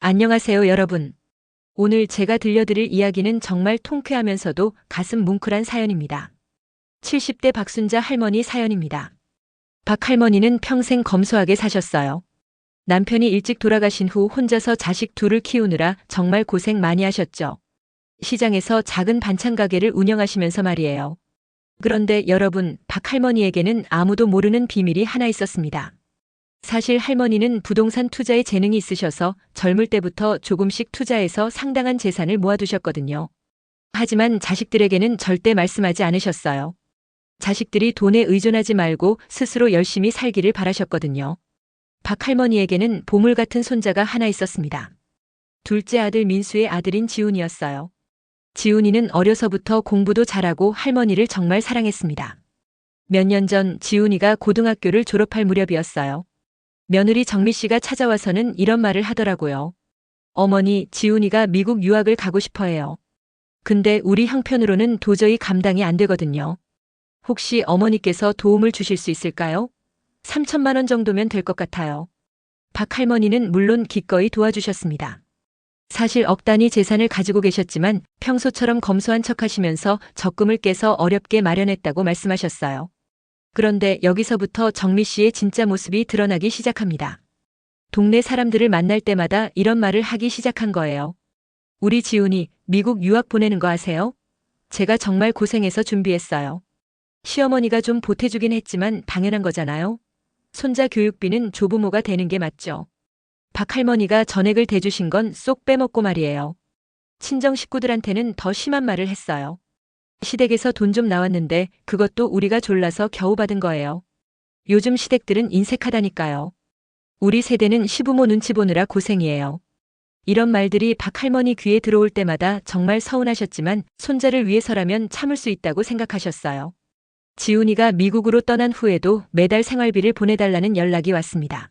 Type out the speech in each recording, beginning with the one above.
안녕하세요, 여러분. 오늘 제가 들려드릴 이야기는 정말 통쾌하면서도 가슴 뭉클한 사연입니다. 70대 박순자 할머니 사연입니다. 박 할머니는 평생 검소하게 사셨어요. 남편이 일찍 돌아가신 후 혼자서 자식 둘을 키우느라 정말 고생 많이 하셨죠. 시장에서 작은 반찬 가게를 운영하시면서 말이에요. 그런데 여러분, 박 할머니에게는 아무도 모르는 비밀이 하나 있었습니다. 사실 할머니는 부동산 투자에 재능이 있으셔서 젊을 때부터 조금씩 투자해서 상당한 재산을 모아두셨거든요. 하지만 자식들에게는 절대 말씀하지 않으셨어요. 자식들이 돈에 의존하지 말고 스스로 열심히 살기를 바라셨거든요. 박 할머니에게는 보물 같은 손자가 하나 있었습니다. 둘째 아들 민수의 아들인 지훈이었어요. 지훈이는 어려서부터 공부도 잘하고 할머니를 정말 사랑했습니다. 몇 년 전 지훈이가 고등학교를 졸업할 무렵이었어요. 며느리 정미 씨가 찾아와서는 이런 말을 하더라고요. 어머니, 지훈이가 미국 유학을 가고 싶어 해요. 근데 우리 형편으로는 도저히 감당이 안 되거든요. 혹시 어머니께서 도움을 주실 수 있을까요? 3천만 원 정도면 될 것 같아요. 박 할머니는 물론 기꺼이 도와주셨습니다. 사실 억 단위 재산을 가지고 계셨지만 평소처럼 검소한 척하시면서 적금을 깨서 어렵게 마련했다고 말씀하셨어요. 그런데 여기서부터 정미 씨의 진짜 모습이 드러나기 시작합니다. 동네 사람들을 만날 때마다 이런 말을 하기 시작한 거예요. 우리 지훈이 미국 유학 보내는 거 아세요? 제가 정말 고생해서 준비했어요. 시어머니가 좀 보태주긴 했지만 당연한 거잖아요. 손자 교육비는 조부모가 되는 게 맞죠. 박 할머니가 전액을 대주신 건 쏙 빼먹고 말이에요. 친정 식구들한테는 더 심한 말을 했어요. 시댁에서 돈 좀 나왔는데 그것도 우리가 졸라서 겨우 받은 거예요. 요즘 시댁들은 인색하다니까요. 우리 세대는 시부모 눈치 보느라 고생이에요. 이런 말들이 박 할머니 귀에 들어올 때마다 정말 서운하셨지만 손자를 위해서라면 참을 수 있다고 생각하셨어요. 지훈이가 미국으로 떠난 후에도 매달 생활비를 보내달라는 연락이 왔습니다.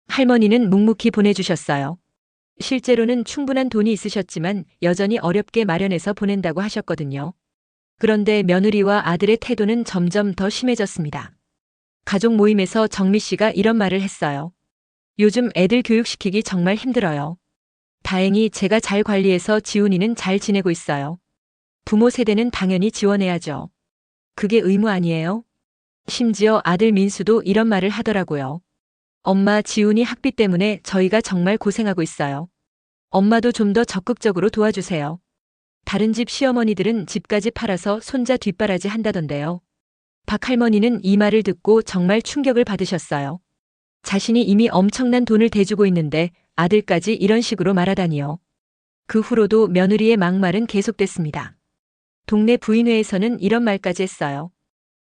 할머니는 묵묵히 보내주셨어요. 실제로는 충분한 돈이 있으셨지만 여전히 어렵게 마련해서 보낸다고 하셨거든요. 그런데 며느리와 아들의 태도는 점점 더 심해졌습니다. 가족 모임에서 정미 씨가 이런 말을 했어요. 요즘 애들 교육시키기 정말 힘들어요. 다행히 제가 잘 관리해서 지훈이는 잘 지내고 있어요. 부모 세대는 당연히 지원해야죠. 그게 의무 아니에요? 심지어 아들 민수도 이런 말을 하더라고요. 엄마, 지훈이 학비 때문에 저희가 정말 고생하고 있어요. 엄마도 좀 더 적극적으로 도와주세요. 다른 집 시어머니들은 집까지 팔아서 손자 뒷바라지 한다던데요. 박 할머니는 이 말을 듣고 정말 충격을 받으셨어요. 자신이 이미 엄청난 돈을 대주고 있는데 아들까지 이런 식으로 말하다니요. 그 후로도 며느리의 막말은 계속됐습니다. 동네 부인회에서는 이런 말까지 했어요.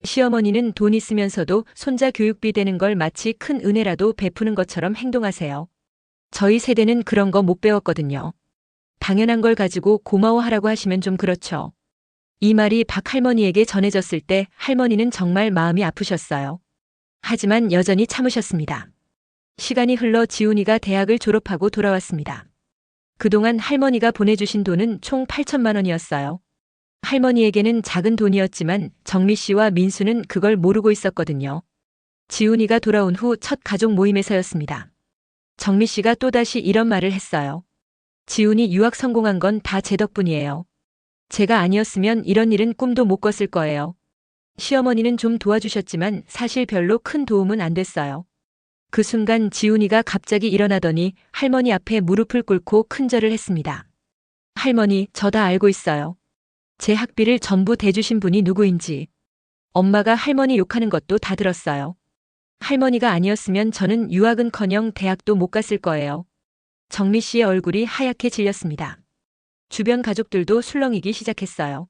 시어머니는 돈 있으면서도 손자 교육비 되는 걸 마치 큰 은혜라도 베푸는 것처럼 행동하세요. 저희 세대는 그런 거 못 배웠거든요. 당연한 걸 가지고 고마워하라고 하시면 좀 그렇죠. 이 말이 박 할머니에게 전해졌을 때 할머니는 정말 마음이 아프셨어요. 하지만 여전히 참으셨습니다. 시간이 흘러 지훈이가 대학을 졸업하고 돌아왔습니다. 그동안 할머니가 보내주신 돈은 총 8천만 원이었어요. 할머니에게는 작은 돈이었지만 정미 씨와 민수는 그걸 모르고 있었거든요. 지훈이가 돌아온 후 첫 가족 모임에서였습니다. 정미 씨가 또다시 이런 말을 했어요. 지훈이 유학 성공한 건 다 제 덕분이에요. 제가 아니었으면 이런 일은 꿈도 못 꿨을 거예요. 시어머니는 좀 도와주셨지만 사실 별로 큰 도움은 안 됐어요. 그 순간 지훈이가 갑자기 일어나더니 할머니 앞에 무릎을 꿇고 큰절을 했습니다. 할머니, 저 다 알고 있어요. 제 학비를 전부 대주신 분이 누구인지. 엄마가 할머니 욕하는 것도 다 들었어요. 할머니가 아니었으면 저는 유학은커녕 대학도 못 갔을 거예요. 정미 씨의 얼굴이 하얗게 질렸습니다. 주변 가족들도 술렁이기 시작했어요.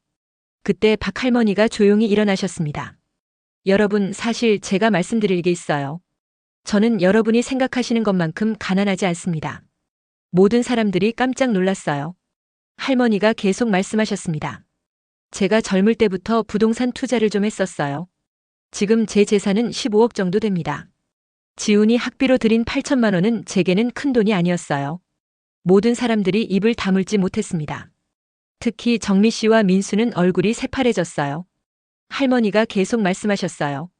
그때 박 할머니가 조용히 일어나셨습니다. 여러분, 사실 제가 말씀드릴 게 있어요. 저는 여러분이 생각하시는 것만큼 가난하지 않습니다. 모든 사람들이 깜짝 놀랐어요. 할머니가 계속 말씀하셨습니다. 제가 젊을 때부터 부동산 투자를 좀 했었어요. 지금 제 재산은 15억 정도 됩니다. 지훈이 학비로 들인 8천만 원은 제게는 큰 돈이 아니었어요. 모든 사람들이 입을 다물지 못했습니다. 특히 정미 씨와 민수는 얼굴이 새파래졌어요. 할머니가 계속 말씀하셨어요.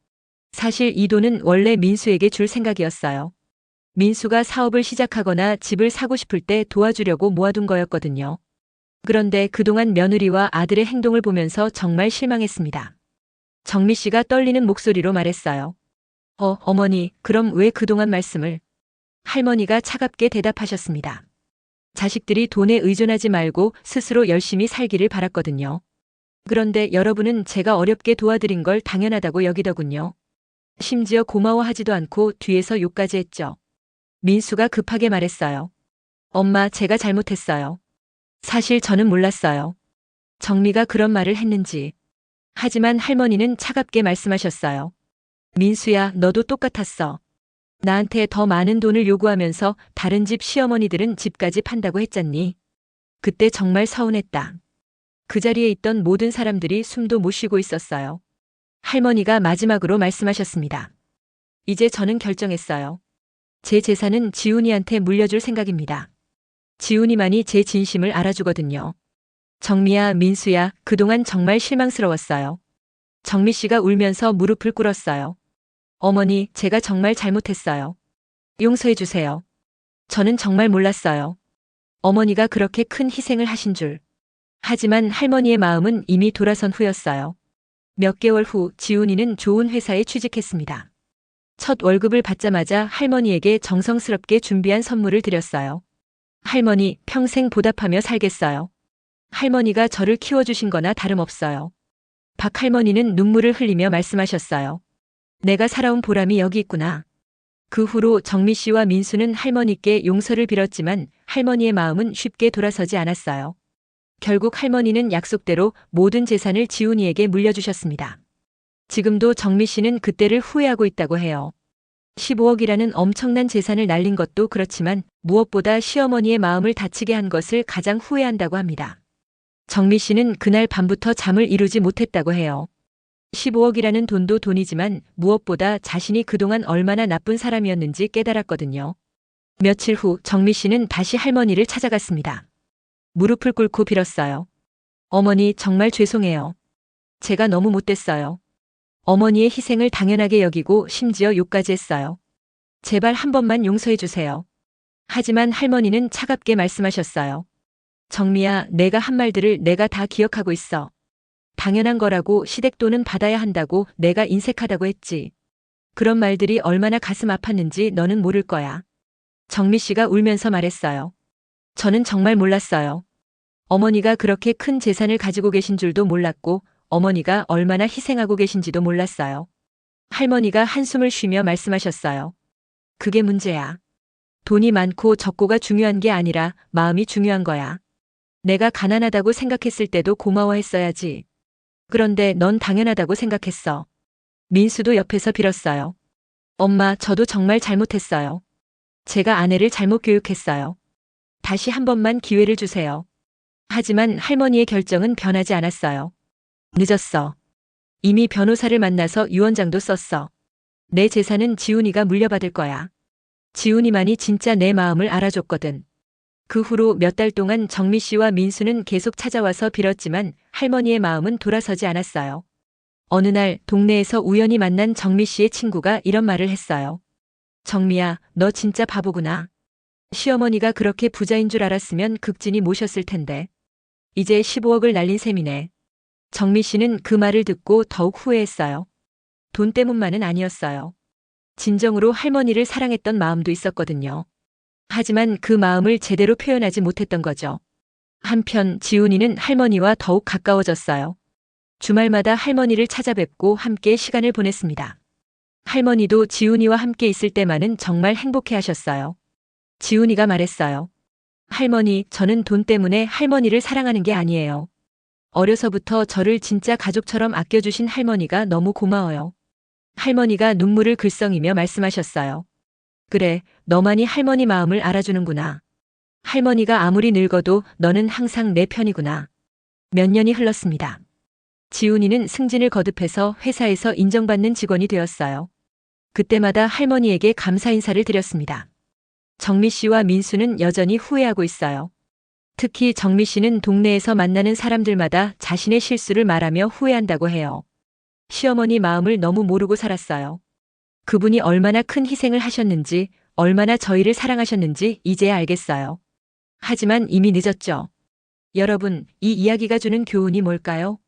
사실 이 돈은 원래 민수에게 줄 생각이었어요. 민수가 사업을 시작하거나 집을 사고 싶을 때 도와주려고 모아둔 거였거든요. 그런데 그동안 며느리와 아들의 행동을 보면서 정말 실망했습니다. 정미 씨가 떨리는 목소리로 말했어요. 어머니, 그럼 왜 그동안 말씀을? 할머니가 차갑게 대답하셨습니다. 자식들이 돈에 의존하지 말고 스스로 열심히 살기를 바랐거든요. 그런데 여러분은 제가 어렵게 도와드린 걸 당연하다고 여기더군요. 심지어 고마워하지도 않고 뒤에서 욕까지 했죠. 민수가 급하게 말했어요. 엄마, 제가 잘못했어요. 사실 저는 몰랐어요. 정미가 그런 말을 했는지. 하지만 할머니는 차갑게 말씀하셨어요. 민수야, 너도 똑같았어. 나한테 더 많은 돈을 요구하면서 다른 집 시어머니들은 집까지 판다고 했잖니. 그때 정말 서운했다. 그 자리에 있던 모든 사람들이 숨도 못 쉬고 있었어요. 할머니가 마지막으로 말씀하셨습니다. 이제 저는 결정했어요. 제 재산은 지훈이한테 물려줄 생각입니다. 지훈이만이 제 진심을 알아주거든요. 정미야, 민수야, 그동안 정말 실망스러웠어요. 정미 씨가 울면서 무릎을 꿇었어요. 어머니, 제가 정말 잘못했어요. 용서해 주세요. 저는 정말 몰랐어요. 어머니가 그렇게 큰 희생을 하신 줄. 하지만 할머니의 마음은 이미 돌아선 후였어요. 몇 개월 후 지훈이는 좋은 회사에 취직했습니다. 첫 월급을 받자마자 할머니에게 정성스럽게 준비한 선물을 드렸어요. 할머니, 평생 보답하며 살겠어요. 할머니가 저를 키워주신 거나 다름없어요. 박 할머니는 눈물을 흘리며 말씀하셨어요. 내가 살아온 보람이 여기 있구나. 그 후로 정미 씨와 민수는 할머니께 용서를 빌었지만 할머니의 마음은 쉽게 돌아서지 않았어요. 결국 할머니는 약속대로 모든 재산을 지훈이에게 물려주셨습니다. 지금도 정미 씨는 그때를 후회하고 있다고 해요. 15억이라는 엄청난 재산을 날린 것도 그렇지만 무엇보다 시어머니의 마음을 다치게 한 것을 가장 후회한다고 합니다. 정미 씨는 그날 밤부터 잠을 이루지 못했다고 해요. 15억이라는 돈도 돈이지만 무엇보다 자신이 그동안 얼마나 나쁜 사람이었는지 깨달았거든요. 며칠 후 정미 씨는 다시 할머니를 찾아갔습니다. 무릎을 꿇고 빌었어요. 어머니, 정말 죄송해요. 제가 너무 못됐어요. 어머니의 희생을 당연하게 여기고 심지어 욕까지 했어요. 제발 한 번만 용서해 주세요. 하지만 할머니는 차갑게 말씀하셨어요. 정미야, 내가 한 말들을 내가 다 기억하고 있어. 당연한 거라고, 시댁돈은 받아야 한다고, 내가 인색하다고 했지. 그런 말들이 얼마나 가슴 아팠는지 너는 모를 거야. 정미 씨가 울면서 말했어요. 저는 정말 몰랐어요. 어머니가 그렇게 큰 재산을 가지고 계신 줄도 몰랐고 어머니가 얼마나 희생하고 계신지도 몰랐어요. 할머니가 한숨을 쉬며 말씀하셨어요. 그게 문제야. 돈이 많고 적고가 중요한 게 아니라 마음이 중요한 거야. 내가 가난하다고 생각했을 때도 고마워했어야지. 그런데 넌 당연하다고 생각했어. 민수도 옆에서 빌었어요. 엄마, 저도 정말 잘못했어요. 제가 아내를 잘못 교육했어요. 다시 한 번만 기회를 주세요. 하지만 할머니의 결정은 변하지 않았어요. 늦었어. 이미 변호사를 만나서 유언장도 썼어. 내 재산은 지훈이가 물려받을 거야. 지훈이만이 진짜 내 마음을 알아줬거든. 그 후로 몇 달 동안 정미 씨와 민수는 계속 찾아와서 빌었지만 할머니의 마음은 돌아서지 않았어요. 어느 날 동네에서 우연히 만난 정미 씨의 친구가 이런 말을 했어요. 정미야, 너 진짜 바보구나. 시어머니가 그렇게 부자인 줄 알았으면 극진히 모셨을 텐데. 이제 15억을 날린 셈이네. 정미 씨는 그 말을 듣고 더욱 후회했어요. 돈 때문만은 아니었어요. 진정으로 할머니를 사랑했던 마음도 있었거든요. 하지만 그 마음을 제대로 표현하지 못했던 거죠. 한편 지훈이는 할머니와 더욱 가까워졌어요. 주말마다 할머니를 찾아뵙고 함께 시간을 보냈습니다. 할머니도 지훈이와 함께 있을 때만은 정말 행복해 하셨어요. 지훈이가 말했어요. 할머니, 저는 돈 때문에 할머니를 사랑하는 게 아니에요. 어려서부터 저를 진짜 가족처럼 아껴주신 할머니가 너무 고마워요. 할머니가 눈물을 글썽이며 말씀하셨어요. 그래, 너만이 할머니 마음을 알아주는구나. 할머니가 아무리 늙어도 너는 항상 내 편이구나. 몇 년이 흘렀습니다. 지훈이는 승진을 거듭해서 회사에서 인정받는 직원이 되었어요. 그때마다 할머니에게 감사 인사를 드렸습니다. 정미 씨와 민수는 여전히 후회하고 있어요. 특히 정미 씨는 동네에서 만나는 사람들마다 자신의 실수를 말하며 후회한다고 해요. 시어머니 마음을 너무 모르고 살았어요. 그분이 얼마나 큰 희생을 하셨는지, 얼마나 저희를 사랑하셨는지 이제야 알겠어요. 하지만 이미 늦었죠. 여러분, 이 이야기가 주는 교훈이 뭘까요?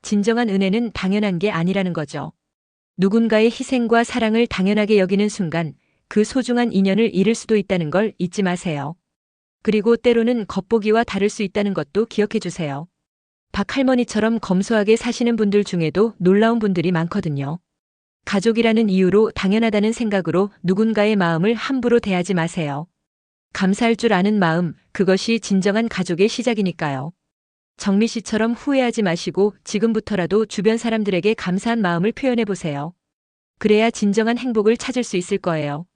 진정한 은혜는 당연한 게 아니라는 거죠. 누군가의 희생과 사랑을 당연하게 여기는 순간 그 소중한 인연을 잃을 수도 있다는 걸 잊지 마세요. 그리고 때로는 겉보기와 다를 수 있다는 것도 기억해 주세요. 박 할머니처럼 검소하게 사시는 분들 중에도 놀라운 분들이 많거든요. 가족이라는 이유로 당연하다는 생각으로 누군가의 마음을 함부로 대하지 마세요. 감사할 줄 아는 마음, 그것이 진정한 가족의 시작이니까요. 정미 씨처럼 후회하지 마시고 지금부터라도 주변 사람들에게 감사한 마음을 표현해 보세요. 그래야 진정한 행복을 찾을 수 있을 거예요.